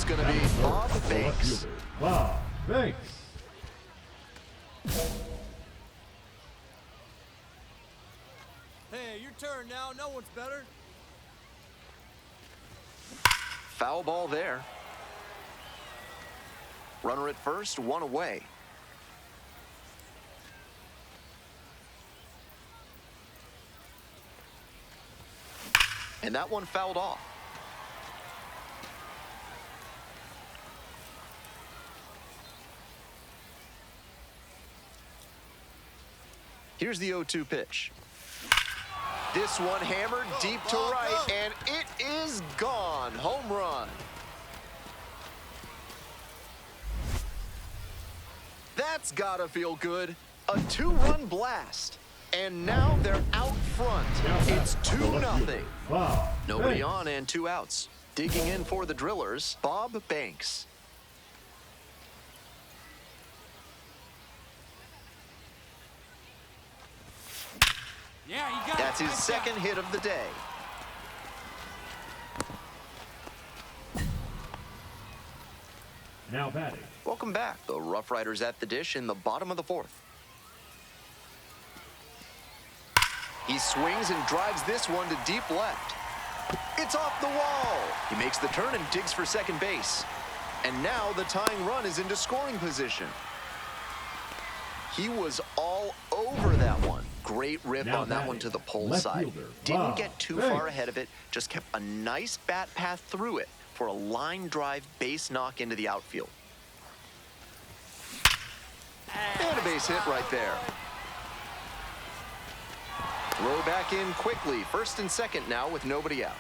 it's going to be Bob Banks. Bob Banks. Hey, your turn now. No one's better. Foul ball there. Runner at first, one away. And that one fouled off. Here's the 0-2 pitch. This one hammered deep to right, and it is gone. Home run. That's gotta feel good. A 2-run blast. And now they're out front. It's 2-0. Nobody on and 2 outs. Digging in for the Drillers, Bob Banks. Yeah, you got That's his second hit of the day. Now batting. Welcome back. The Rough Riders at the dish in the bottom of the 4th. He swings and drives this one to deep left. It's off the wall. He makes the turn and digs for second base. And now the tying run is into scoring position. He was all over that one. Great rip now on that one to the pole left side. fielder, Didn't Bob get too Banks. far ahead of it, just kept a nice bat path through it for a line drive base knock into the outfield. And a base hit right there. Throw back in quickly. First and second now with nobody out.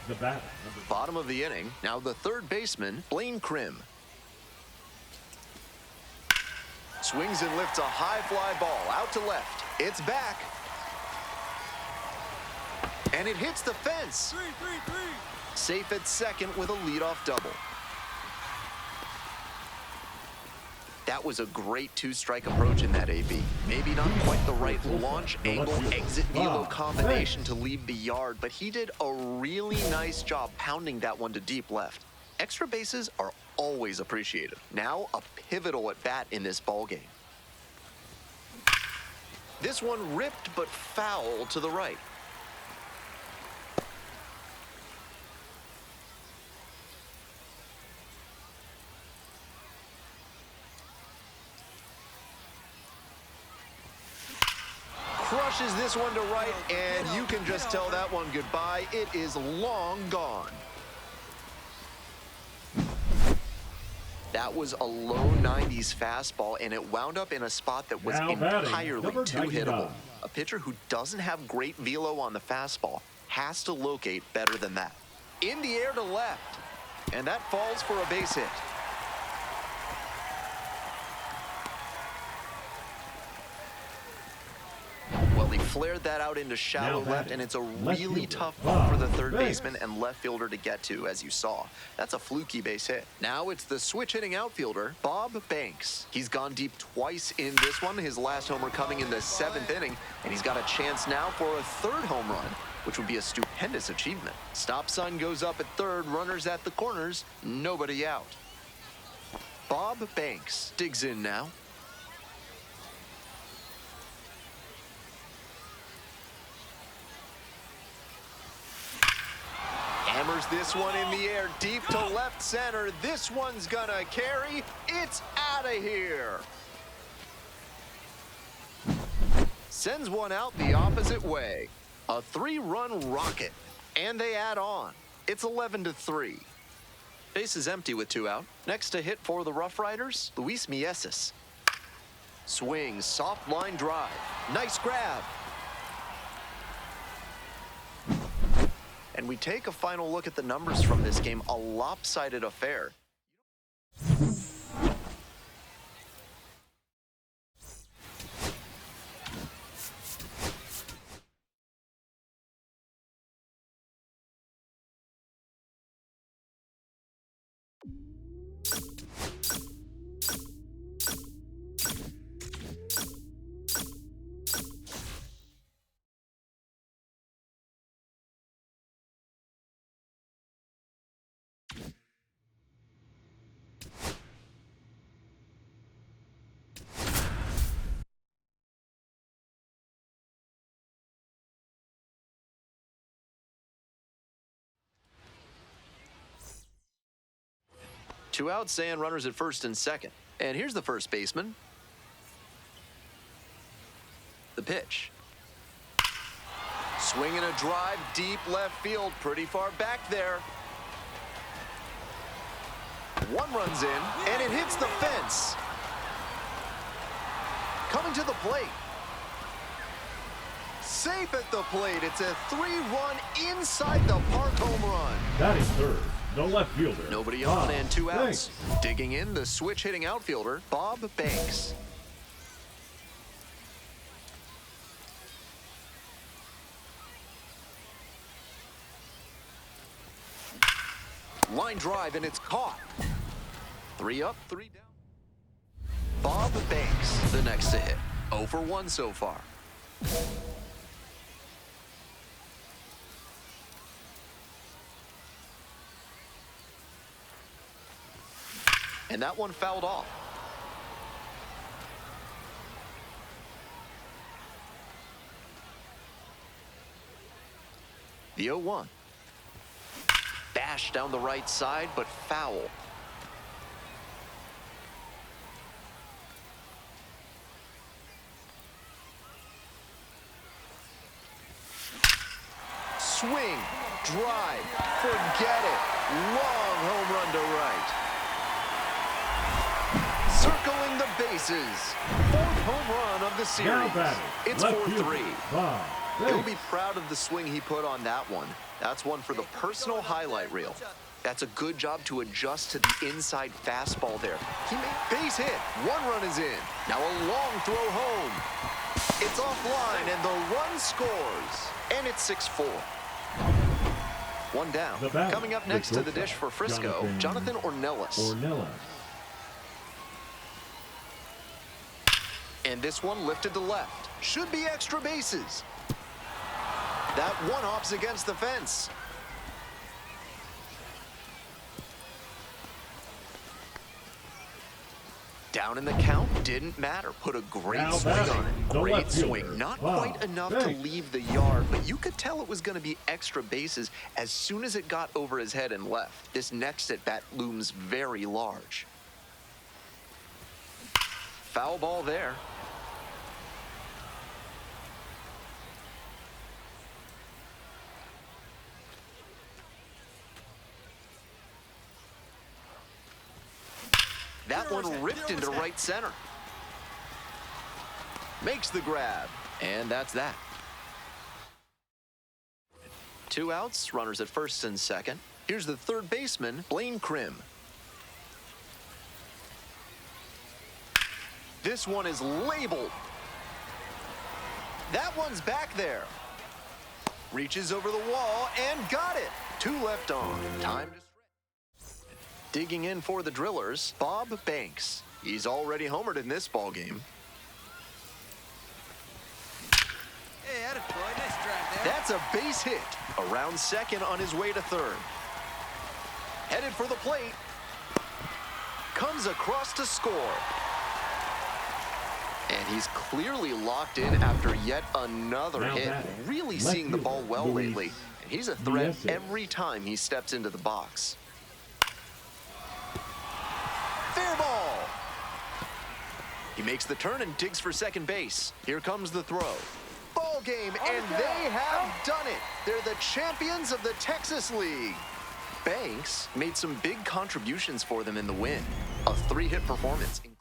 The batter. Bottom of the inning. Now the third baseman, Blaine Krim. Swings and lifts a high fly ball out to left. It's back. And it hits the fence. 3-3-3. Safe at second with a leadoff double. That was a great 2-strike approach in that AB. Maybe not quite the right launch angle, exit velo combination to leave the yard, but he did a really nice job pounding that one to deep left. Extra bases are always appreciated. Now a pivotal at bat in this ballgame. This one ripped but foul to the right. Crushes this one to right, and you can just tell that one goodbye. It is long gone. That was a low 90s fastball, and it wound up in a spot that was Now batting, entirely number too 99. hittable. A pitcher who doesn't have great velo on the fastball has to locate better than that. In the air to left, and that falls for a base hit. Well, he flared that out into shallow Now left, batting, and it's a left really fielder, tough ball for the third Banks. baseman and left fielder to get to, as you saw. That's a fluky base hit. Now it's the switch-hitting outfielder, Bob Banks. He's gone deep twice in this one, his last homer coming in the 7th inning, and he's got a chance now for a 3rd home run, which would be a stupendous achievement. Stop sign goes up at third, runners at the corners, nobody out. Bob Banks digs in now. Hammers this one in the air, deep to left center. This one's gonna carry. It's out of here. Sends one out the opposite way. A 3-run rocket, and they add on. It's 11-3. Base is empty with 2 out. Next to hit for the Rough Riders, Luis Mieses. Swings, soft line drive. Nice grab. And we take a final look at the numbers from this game, a lopsided affair. Two outs and runners at first and second. And here's the first baseman. The pitch. Swinging a drive deep left field, pretty far back there. One runs in, and it hits the fence. Coming to the plate. Safe at the plate. It's a 3-run inside the park home run. That is third. The left fielder. Nobody on and two outs. Banks. Digging in, the switch-hitting outfielder, Bob Banks. Line drive, and it's caught. 3 up, 3 down. Bob Banks, the next to hit. 0 for 1 so far. And that one fouled off. The 0-1. Bash down the right side, but foul. Swing, drive, forget it. Long home run to right. Circling the bases. 4th home run of the Now series. batting, It's left 4-3. fielder, Bob He'll Banks. be proud of the swing he put on that one. That's one for the personal highlight reel. That's a good job to adjust to the inside fastball there. He made base hit. 1 run is in. Now a long throw home. It's offline, and the run scores. And it's 6-4. 1 down. The batter, Coming up the next to the shortstop, dish for Frisco, Jonathan Ornelas. Ornelas. And this one lifted to left. Should be extra bases. That one hops against the fence. Down in the count, didn't matter. Put a great Now swing batting, on it. the Great left fielder, swing. Not Bob quite enough to Banks. leave the yard, but you could tell it was going to be extra bases as soon as it got over his head and left. This next at bat looms very large. Foul ball there. That one ripped into right center. Makes the grab, and that's that. 2 outs, runners at first and second. Here's the third baseman, Blaine Krim. This one is labeled. That one's back there. Reaches over the wall and got it. 2 left on. Time to stretch. Digging in for the Drillers, Bob Banks. He's already homered in this ballgame. Hey, attaboy, nice drive there. That's a base hit. Around second on his way to third. Headed for the plate. Comes across to score. And he's clearly locked in after yet another Now hit. batting, Really left seeing the fielder, ball well Luis lately. And he's a threat Vieses. every time he steps into the box. Fair ball. He makes the turn and digs for second base. Here comes the throw. Ball game, and they have done it. They're the champions of the Texas League. Banks made some big contributions for them in the win. A 3-hit performance, including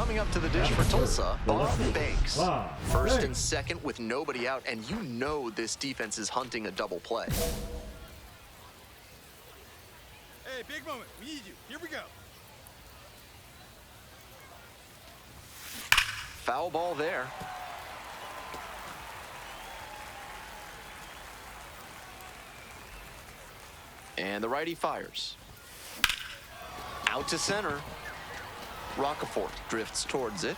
Coming up to the dish for Tulsa, Bob Banks. Bob First Banks. and second with nobody out, and you know this defense is hunting a double play. Hey, big moment. We need you. Here we go. Foul ball there. And the righty fires. Out to center. Rocafort drifts towards it.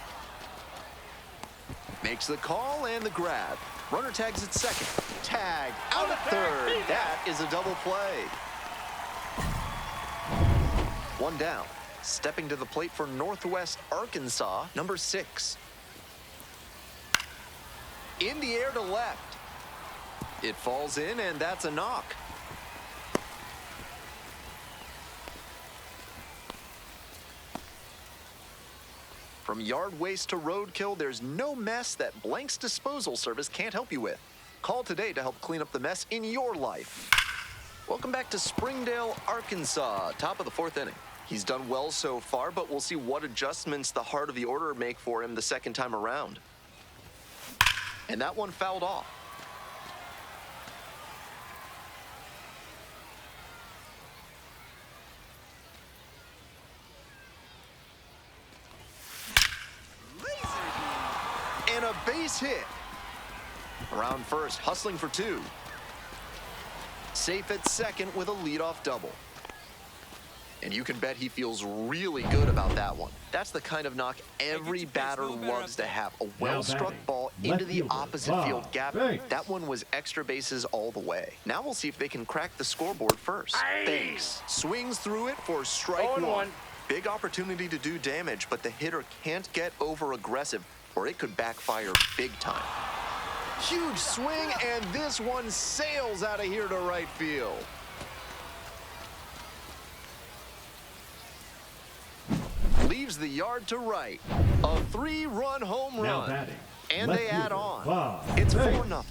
Makes the call and the grab. Runner tags at second. Tag out at third. That is a double play. One down. Stepping to the plate for Northwest Arkansas, number 6. In the air to left. It falls in, and that's a knock. From yard waste to roadkill, there's no mess that Blank's Disposal Service can't help you with. Call today to help clean up the mess in your life. Welcome back to Springdale, Arkansas, top of the 4th inning. He's done well so far, but we'll see what adjustments the heart of the order make for him the second time around. And that one fouled off. And a base hit. Around first, hustling for 2. Safe at second with a leadoff double. And you can bet he feels really good about that one. That's the kind of knock every batter loves to have. A well-struck ball into the opposite field gap. That one was extra bases all the way. Now we'll see if they can crack the scoreboard first. Banks swings through it for strike 1. Big opportunity to do damage, but the hitter can't get over-aggressive, or it could backfire big time. Huge swing, and this one sails out of here to right field. Leaves the yard to right. A 3-run home run. And they add on. It's 4-0.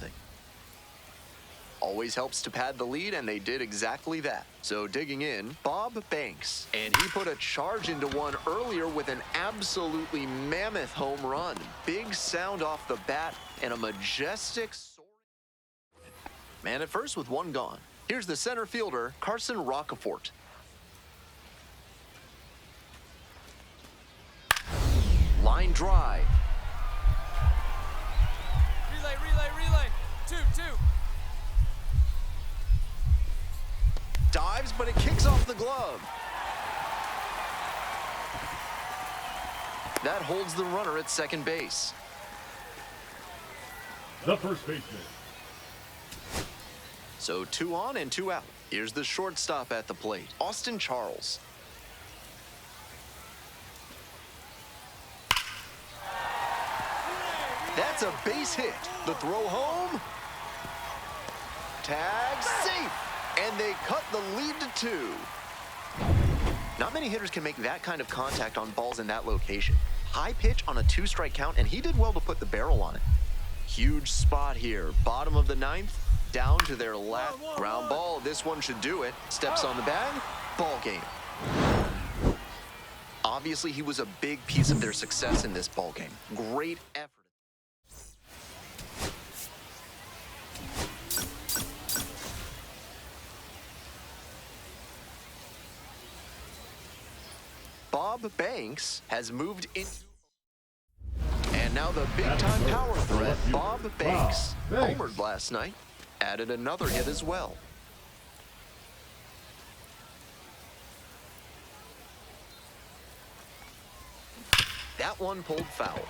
Always helps to pad the lead, and they did exactly that. So digging in, Bob Banks. And he put a charge into one earlier with an absolutely mammoth home run. Big sound off the bat and a majestic soaring. Man at first with 1 gone. Here's the center fielder, Carson Rocafort. Line drive. Relay. 2-2. Dives, but it kicks off the glove. That holds the runner at second base. The first baseman. So 2 on and 2 out. Here's the shortstop at the plate, Austin Charles. That's a base hit. The throw home. Tag safe. And they cut the lead to 2. Not many hitters can make that kind of contact on balls in that location. High pitch on a 2-strike count, and he did well to put the barrel on it. Huge spot here. Bottom of the 9th, down to their left. Ground ball. This one should do it. Steps on the bag. Ball game. Obviously, he was a big piece of their success in this ball game. Great effort. Bob Banks has moved into. And now the big-time power threat, Bob Banks. Homered last night, added another hit as well. That one pulled foul.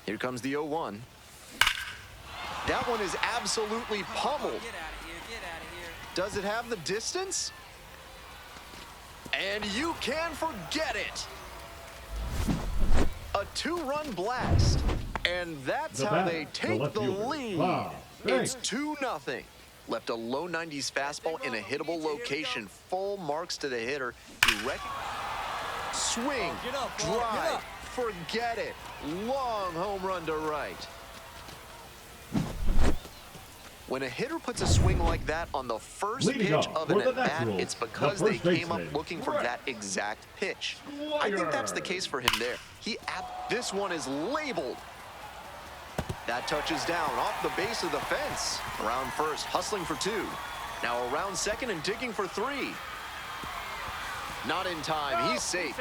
Here comes the 0-1. That one is absolutely pummeled. Get out of here. Does it have the distance? And you can forget it. A 2-run blast. And that's how they take the lead. It's 2-0. Left a low 90s fastball in a hittable location. Full marks to the hitter. Swing, drive, forget it. Long home run to right. When a hitter puts a swing like that on the first Leading pitch up of for an the at-bat, Naturals, it's because the they first came up baseman, looking for Brett that exact pitch. I think that's the case for him there. This one is labeled. That touches down off the base of the fence. Around first, hustling for 2. Now around second and digging for 3. Not in time. He's safe.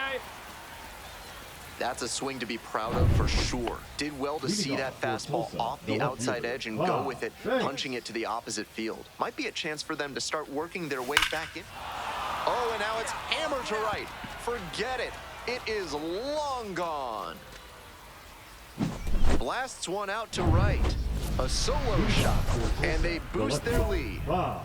That's a swing to be proud of for sure. Did well to see that fastball off the outside edge and go with it, punching it to the opposite field. Might be a chance for them to start working their way back in. Oh, and now it's hammered to right. Forget it. It is long gone. Blasts one out to right. A solo shot, and they boost their lead.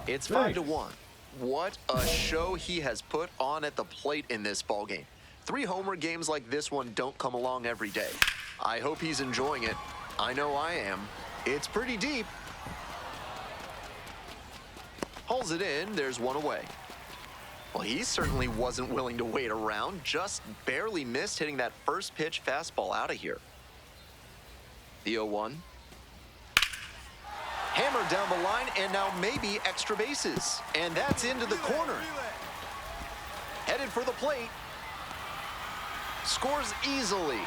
It's 5-1. What a show he has put on at the plate in this ballgame. 3 homer games like this one don't come along every day. I hope he's enjoying it. I know I am. It's pretty deep. Hauls it in. There's one away. Well, he certainly wasn't willing to wait around. Just barely missed hitting that first pitch fastball out of here. The 0-1. Hammered down the line, and now maybe extra bases. And that's into the corner. Headed for the plate. Scores easily.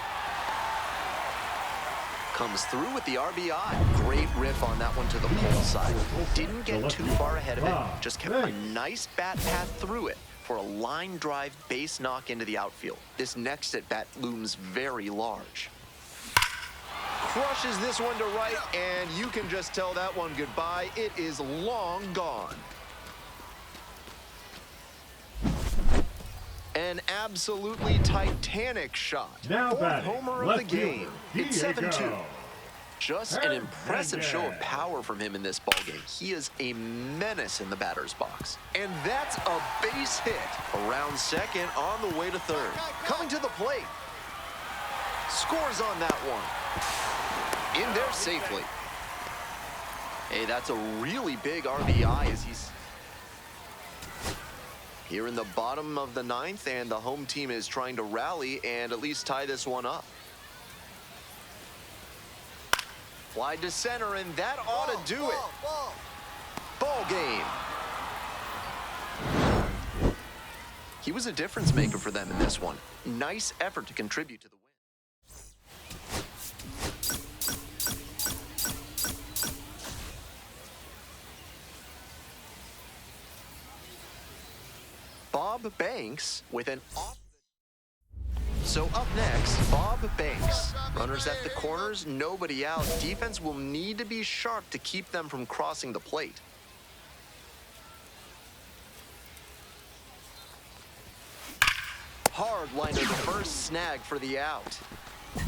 Comes through with the RBI. Great riff on that one to the pole side. Didn't get too far ahead of it. Just kept a nice bat path through it for a line drive base knock into the outfield. This next at bat looms very large. Crushes this one to right, and you can just tell that one goodbye. It is long gone. An absolutely titanic shot. Now 4th homer of the game. It's 7-2. Just an Hey, impressive hey, show hey. of power from him in this ballgame. He is a menace in the batter's box. And that's a base hit. Around second, on the way to third. Coming to the plate. Scores on that one. In there safely. Hey, that's a really big RBI as he's here in the bottom of the 9th, and the home team is trying to rally and at least tie this one up. Fly to center, and that ought to do it. Ball game. He was a difference maker for them in this one. Nice effort to contribute to the win. Bob Banks with an off. So up next, Bob Banks. Runners at the corners, nobody out. Defense will need to be sharp to keep them from crossing the plate. Hard liner to first, snag for the out.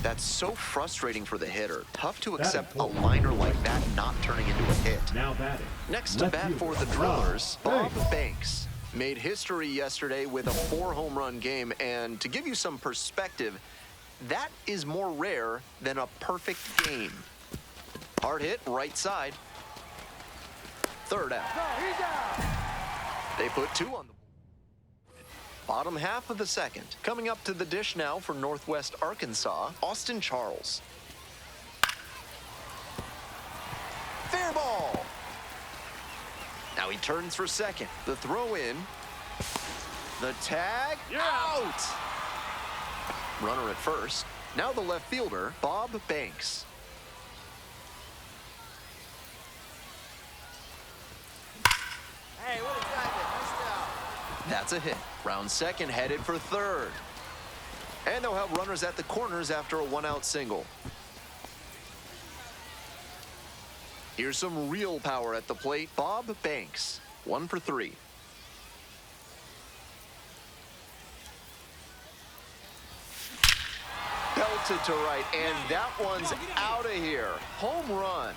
That's so frustrating for the hitter. Tough to accept a liner like that not turning into a hit. Now batting. Next to bat for the Drillers, Bob Banks. Made history yesterday with a 4 home run game, and to give you some perspective, that is more rare than a perfect game. Hard hit, right side. Third out. They put 2 on the board. Bottom half of the 2nd. Coming up to the dish now for Northwest Arkansas, Austin Charles. Fair ball. Now he turns for second. The throw in. The tag. Out. Runner at first. Now the left fielder, Bob Banks. Hey, what exactly? Nice job. That's a hit. Round second, headed for third. And they'll have runners at the corners after a 1-out single. Here's some real power at the plate. Bob Banks, 1 for 3. Belted to right, and that one's out of here. Home run.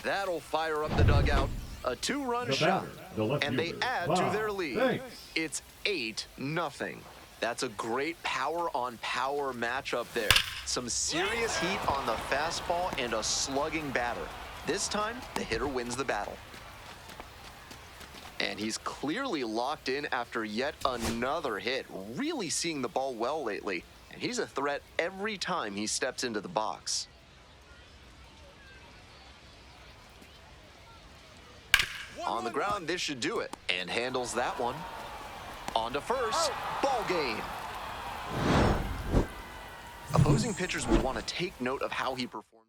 That'll fire up the dugout. A 2-run shot, and they add to their lead. It's 8-0. That's a great power-on-power matchup there. Some serious heat on the fastball and a slugging batter. This time, the hitter wins the battle. And he's clearly locked in after yet another hit. Really seeing the ball well lately. And he's a threat every time he steps into the box. On the ground, this should do it. And handles that one. On to first. Ball game. Opposing pitchers will want to take note of how he performed.